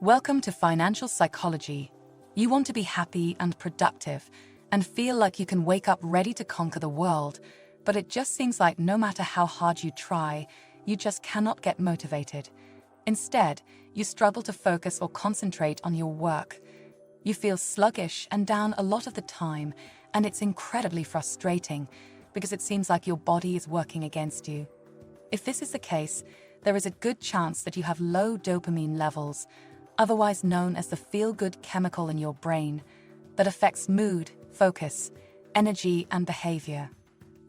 Welcome to Financial Psychology. You want to be happy and productive and feel like you can wake up ready to conquer the world, but it just seems like no matter how hard you try, you just cannot get motivated. Instead, you struggle to focus or concentrate on your work. You feel sluggish and down a lot of the time, and it's incredibly frustrating because it seems like your body is working against you. If this is the case, there is a good chance that you have low dopamine levels, otherwise known as the feel-good chemical in your brain, that affects mood, focus, energy, and behavior.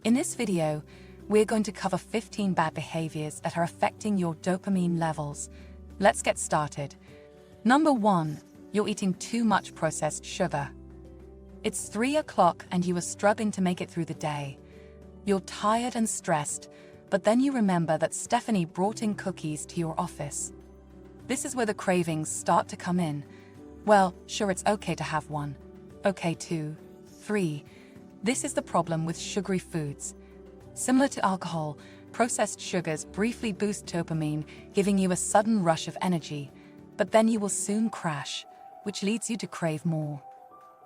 In this video, we're going to cover 15 bad behaviors that are affecting your dopamine levels. Let's get started. Number 1, you're eating too much processed sugar. It's 3 o'clock and you are struggling to make it through the day. You're tired and stressed, but then you remember that Stephanie brought in cookies to your office. This is where the cravings start to come in. Well, sure, it's okay to have one. Okay, 2, 3. This is the problem with sugary foods. Similar to alcohol, processed sugars briefly boost dopamine, giving you a sudden rush of energy, but then you will soon crash, which leads you to crave more.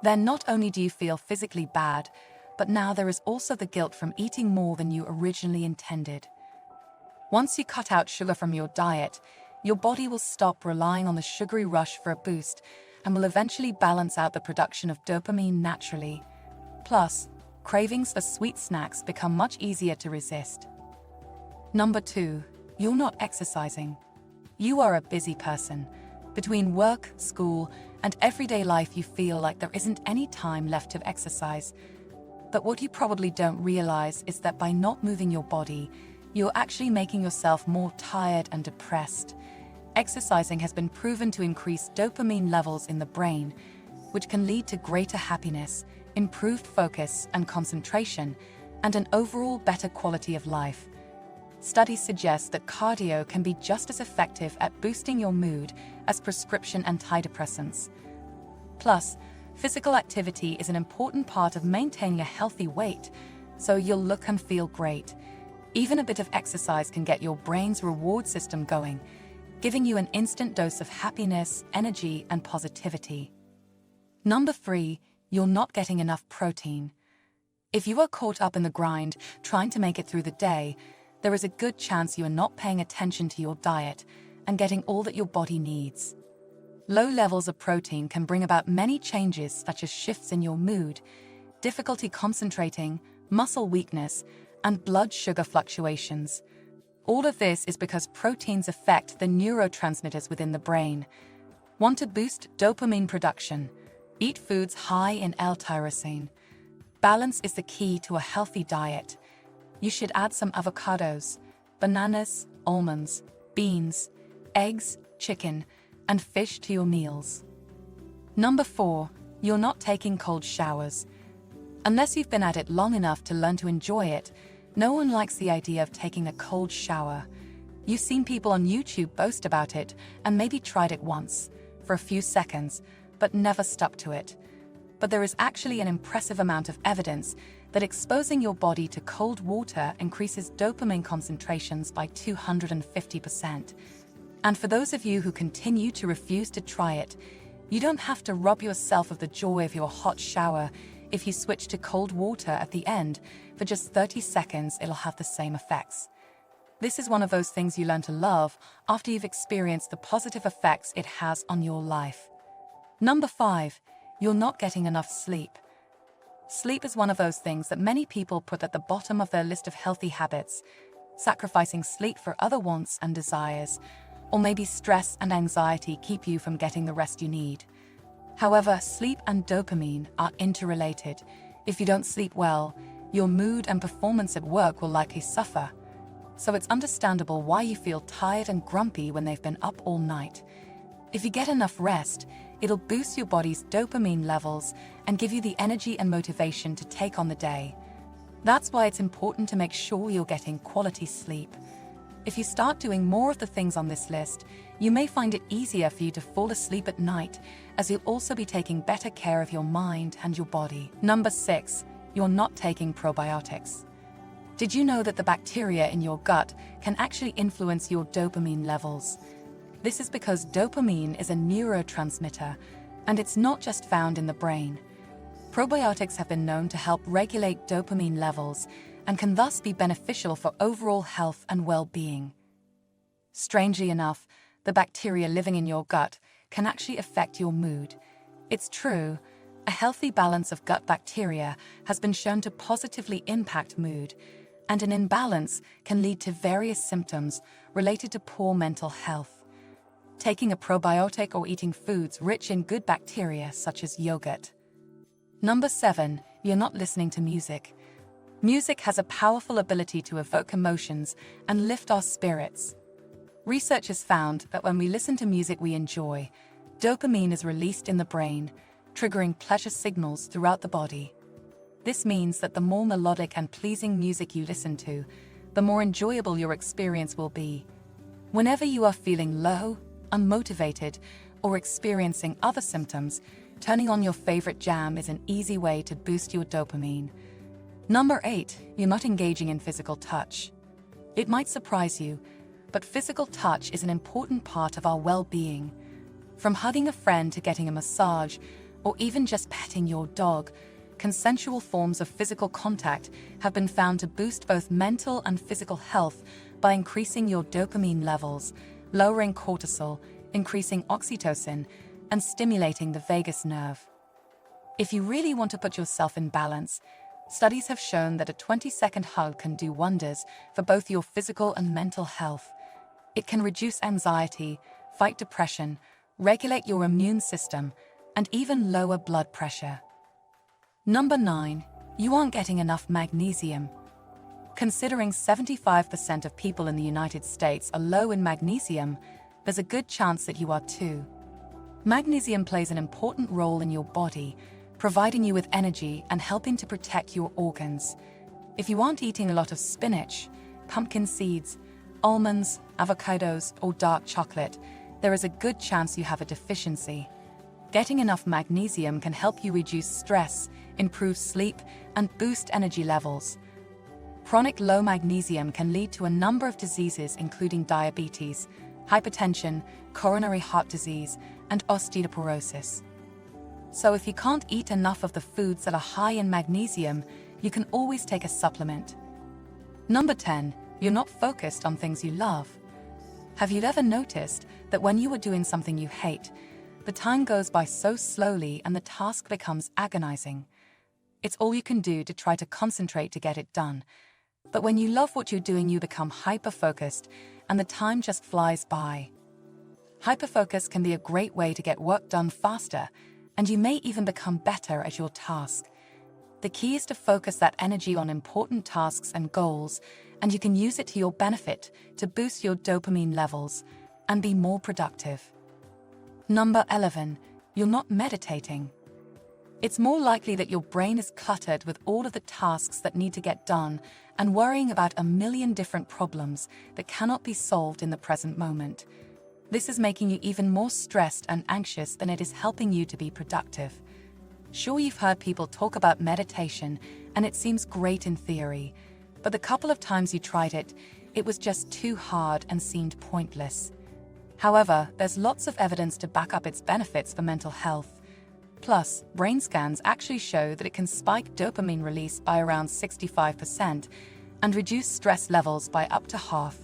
Then not only do you feel physically bad, but now there is also the guilt from eating more than you originally intended. Once you cut out sugar from your diet, your body will stop relying on the sugary rush for a boost and will eventually balance out the production of dopamine naturally. Plus, cravings for sweet snacks become much easier to resist. Number 2, you're not exercising. You are a busy person. Between work, school, and everyday life, you feel like there isn't any time left to exercise. But what you probably don't realize is that by not moving your body, you're actually making yourself more tired and depressed. Exercising has been proven to increase dopamine levels in the brain, which can lead to greater happiness, improved focus and concentration, and an overall better quality of life. Studies suggest that cardio can be just as effective at boosting your mood as prescription antidepressants. Plus, physical activity is an important part of maintaining a healthy weight, so you'll look and feel great. Even a bit of exercise can get your brain's reward system going, giving you an instant dose of happiness, energy, and positivity. Number 3, you're not getting enough protein. If you are caught up in the grind, trying to make it through the day, there is a good chance you are not paying attention to your diet and getting all that your body needs. Low levels of protein can bring about many changes such as shifts in your mood, difficulty concentrating, muscle weakness, and blood sugar fluctuations. All of this is because proteins affect the neurotransmitters within the brain. Want to boost dopamine production? Eat foods high in L-tyrosine. Balance is the key to a healthy diet. You should add some avocados, bananas, almonds, beans, eggs, chicken, and fish to your meals. Number 4, you're not taking cold showers. Unless you've been at it long enough to learn to enjoy it, no one likes the idea of taking a cold shower. You've seen people on YouTube boast about it and maybe tried it once, for a few seconds, but never stuck to it. But there is actually an impressive amount of evidence that exposing your body to cold water increases dopamine concentrations by 250%. And for those of you who continue to refuse to try it, you don't have to rob yourself of the joy of your hot shower. If you switch to cold water at the end, for just 30 seconds, it'll have the same effects. This is one of those things you learn to love after you've experienced the positive effects it has on your life. Number 5, you're not getting enough sleep. Sleep is one of those things that many people put at the bottom of their list of healthy habits, sacrificing sleep for other wants and desires, or maybe stress and anxiety keep you from getting the rest you need. However, sleep and dopamine are interrelated. If you don't sleep well, your mood and performance at work will likely suffer. So it's understandable why you feel tired and grumpy when they've been up all night. If you get enough rest, it'll boost your body's dopamine levels and give you the energy and motivation to take on the day. That's why it's important to make sure you're getting quality sleep. If you start doing more of the things on this list, you may find it easier for you to fall asleep at night, as you'll also be taking better care of your mind and your body. Number 6, you're not taking probiotics. Did you know that the bacteria in your gut can actually influence your dopamine levels? This is because dopamine is a neurotransmitter, and it's not just found in the brain. Probiotics have been known to help regulate dopamine levels and can thus be beneficial for overall health and well-being. Strangely enough, the bacteria living in your gut can actually affect your mood. It's true, a healthy balance of gut bacteria has been shown to positively impact mood, and an imbalance can lead to various symptoms related to poor mental health. Taking a probiotic or eating foods rich in good bacteria such as yogurt. Number 7, you're not listening to music. Music has a powerful ability to evoke emotions and lift our spirits. Research has found that when we listen to music we enjoy, dopamine is released in the brain, triggering pleasure signals throughout the body. This means that the more melodic and pleasing music you listen to, the more enjoyable your experience will be. Whenever you are feeling low, unmotivated, or experiencing other symptoms, turning on your favorite jam is an easy way to boost your dopamine. Number 8, you're not engaging in physical touch. It might surprise you, but physical touch is an important part of our well-being. From hugging a friend to getting a massage, or even just petting your dog, consensual forms of physical contact have been found to boost both mental and physical health by increasing your dopamine levels, lowering cortisol, increasing oxytocin, and stimulating the vagus nerve. If you really want to put yourself in balance, studies have shown that a 20-second hug can do wonders for both your physical and mental health. It can reduce anxiety, fight depression, regulate your immune system, and even lower blood pressure. Number 9, you aren't getting enough magnesium. Considering 75% of people in the United States are low in magnesium, there's a good chance that you are too. Magnesium plays an important role in your body, providing you with energy and helping to protect your organs. If you aren't eating a lot of spinach, pumpkin seeds, almonds, avocados, or dark chocolate, there is a good chance you have a deficiency. Getting enough magnesium can help you reduce stress, improve sleep, and boost energy levels. Chronic low magnesium can lead to a number of diseases including diabetes, hypertension, coronary heart disease, and osteoporosis. So if you can't eat enough of the foods that are high in magnesium, you can always take a supplement. Number 10, you're not focused on things you love. Have you ever noticed that when you are doing something you hate, the time goes by so slowly and the task becomes agonizing? It's all you can do to try to concentrate to get it done. But when you love what you're doing, you become hyper-focused and the time just flies by. Hyperfocus can be a great way to get work done faster, and you may even become better at your task. The key is to focus that energy on important tasks and goals, and you can use it to your benefit to boost your dopamine levels and be more productive. Number 11, you're not meditating. It's more likely that your brain is cluttered with all of the tasks that need to get done and worrying about a million different problems that cannot be solved in the present moment. This is making you even more stressed and anxious than it is helping you to be productive. Sure, you've heard people talk about meditation, and it seems great in theory, but the couple of times you tried it, it was just too hard and seemed pointless. However, there's lots of evidence to back up its benefits for mental health. Plus, brain scans actually show that it can spike dopamine release by around 65% and reduce stress levels by up to half.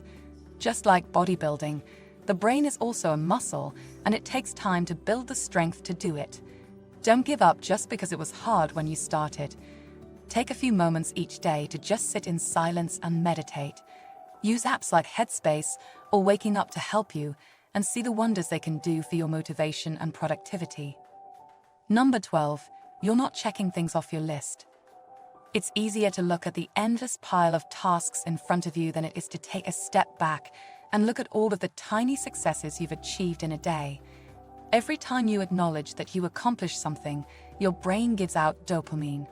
Just like bodybuilding, the brain is also a muscle, and it takes time to build the strength to do it. Don't give up just because it was hard when you started. Take a few moments each day to just sit in silence and meditate. Use apps like Headspace or Waking Up to help you, and see the wonders they can do for your motivation and productivity. Number 12, you're not checking things off your list. It's easier to look at the endless pile of tasks in front of you than it is to take a step back and look at all of the tiny successes you've achieved in a day. Every time you acknowledge that you accomplished something, your brain gives out dopamine.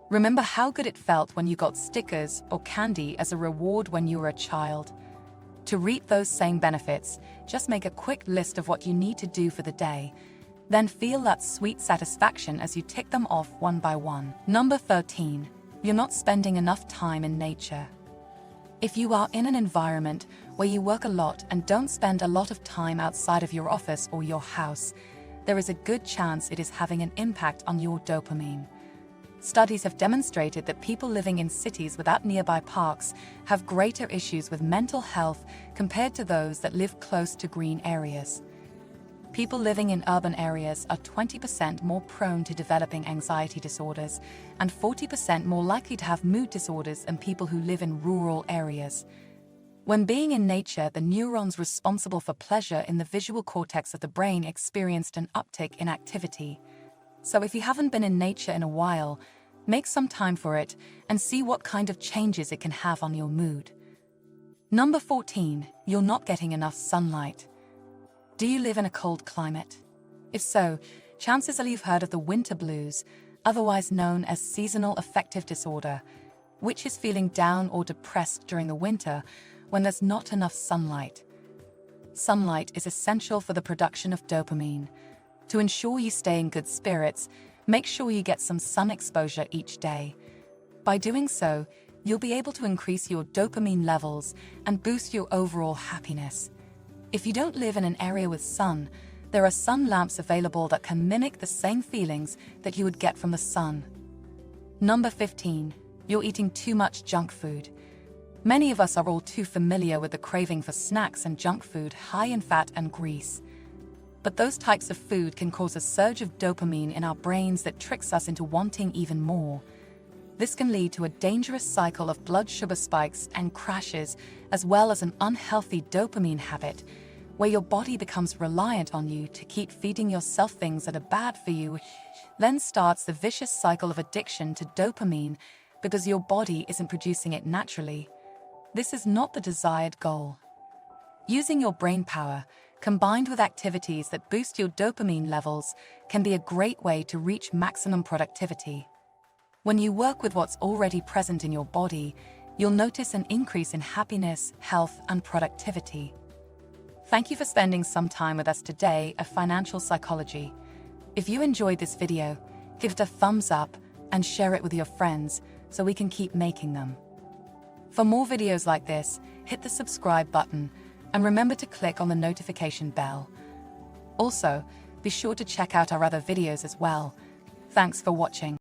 Remember how good it felt when you got stickers or candy as a reward when you were a child. To reap those same benefits, just make a quick list of what you need to do for the day. Then feel that sweet satisfaction as you tick them off one by one. Number 13, you're not spending enough time in nature. If you are in an environment where you work a lot and don't spend a lot of time outside of your office or your house, there is a good chance it is having an impact on your dopamine. Studies have demonstrated that people living in cities without nearby parks have greater issues with mental health compared to those that live close to green areas. People living in urban areas are 20% more prone to developing anxiety disorders and 40% more likely to have mood disorders than people who live in rural areas. When being in nature, the neurons responsible for pleasure in the visual cortex of the brain experienced an uptick in activity. So if you haven't been in nature in a while, make some time for it and see what kind of changes it can have on your mood. Number 14, you're not getting enough sunlight. Do you live in a cold climate? If so, chances are you've heard of the winter blues, otherwise known as seasonal affective disorder, which is feeling down or depressed during the winter when there's not enough sunlight. Sunlight is essential for the production of dopamine. To ensure you stay in good spirits, make sure you get some sun exposure each day. By doing so, you'll be able to increase your dopamine levels and boost your overall happiness. If you don't live in an area with sun, there are sun lamps available that can mimic the same feelings that you would get from the sun. Number 15, you're eating too much junk food. Many of us are all too familiar with the craving for snacks and junk food high in fat and grease. But those types of food can cause a surge of dopamine in our brains that tricks us into wanting even more. This can lead to a dangerous cycle of blood sugar spikes and crashes, as well as an unhealthy dopamine habit, where your body becomes reliant on you to keep feeding yourself things that are bad for you. Then starts the vicious cycle of addiction to dopamine because your body isn't producing it naturally. This is not the desired goal. Using your brain power, combined with activities that boost your dopamine levels, can be a great way to reach maximum productivity. When you work with what's already present in your body, you'll notice an increase in happiness, health, and productivity. Thank you for spending some time with us today at Financial Psychology. If you enjoyed this video, give it a thumbs up and share it with your friends so we can keep making them. For more videos like this, hit the subscribe button and remember to click on the notification bell. Also, be sure to check out our other videos as well. Thanks for watching.